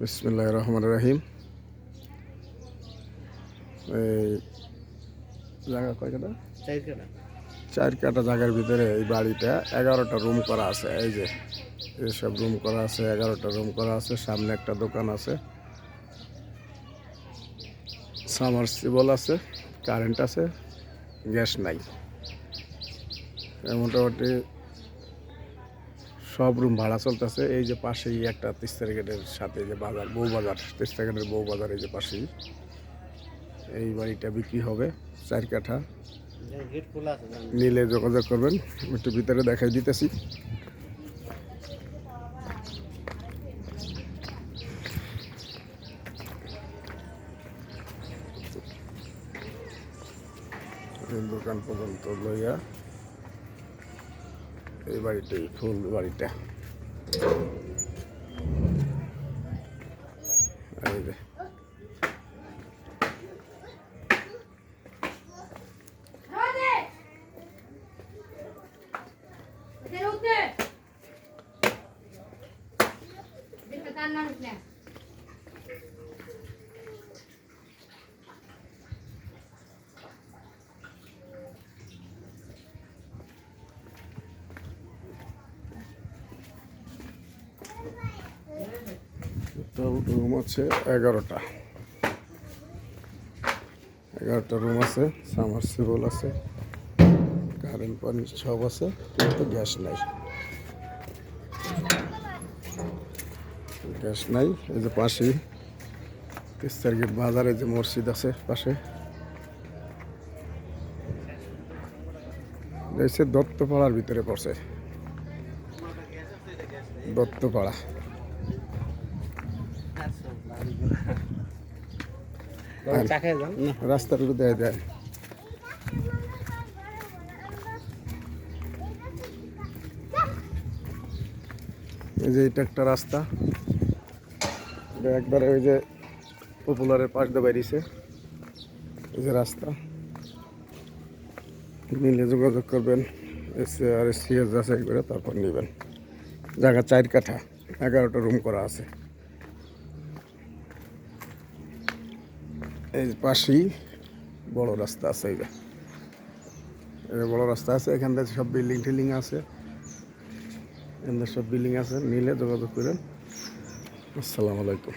বিসমিল্লাহির রহমানির রহিম। এই জায়গা কয় কাটা? 4 কাটা। 4 কাটা জায়গার ভিতরে এই বাড়িটা 11টা রুম করা আছে। এই যে এসব রুম করা আছে, 11টা রুম করা আছে। সামনে একটা দোকান আছে, সাবমার্সিবল আছে, কারেন্ট আছে, গ্যাস নাই। মোটামুটি সব রুম ভাড়া চলতেছে। এই যে পাশেই একটা তিস্তা গেটের সাথে যে বাজার, বউবাজার, তিস্তা গেটের বউবাজার, এই যে পাশেই এই বাড়িটা বিক্রি হবে 4 কাঠা। গেট খোলা আছে, নিলে যোগাযোগ করবেন। একটু ভিতরে দেখাই দিতেছি। দোকান পর্যন্ত লইয়া এই বাড়িটাই ফুল বাড়িটা। এই যে রুম আছে 11টা। 11টা রুম আছে, সাবমার্সিবল আছে, কারেন্ট পানি সব আছে, কিন্তু গ্যাস নাই। গ্যাস নাই। এই যে পাশেই তিস্তার গেট বাজারে যে মসজিদ আছে পাশে, এসে দত্তপাড়ার ভিতরে পড়ছে। দত্তপাড়া রাস্তার উপরে দেয় দেয়। এই যে এটা একটা রাস্তা, এটা একবারে ওই যে পপুলারের পাশ দিয়ে বেরিয়েছে। এই যে রাস্তা, নিলে যোগাযোগ করবেন। আর সিএস যাচাই করে তারপর নেবেন। জায়গা 4 কাঠা, 11টা রুম করা আছে। এই পাশেই বড় রাস্তা আছে। এই যে বড় রাস্তা আছে, এখান থেকে সব বিল্ডিং টিল্ডিং আছে, এখানে সব বিল্ডিং আছে। নিলে যোগাযোগ করেন। আসসালামু আলাইকুম।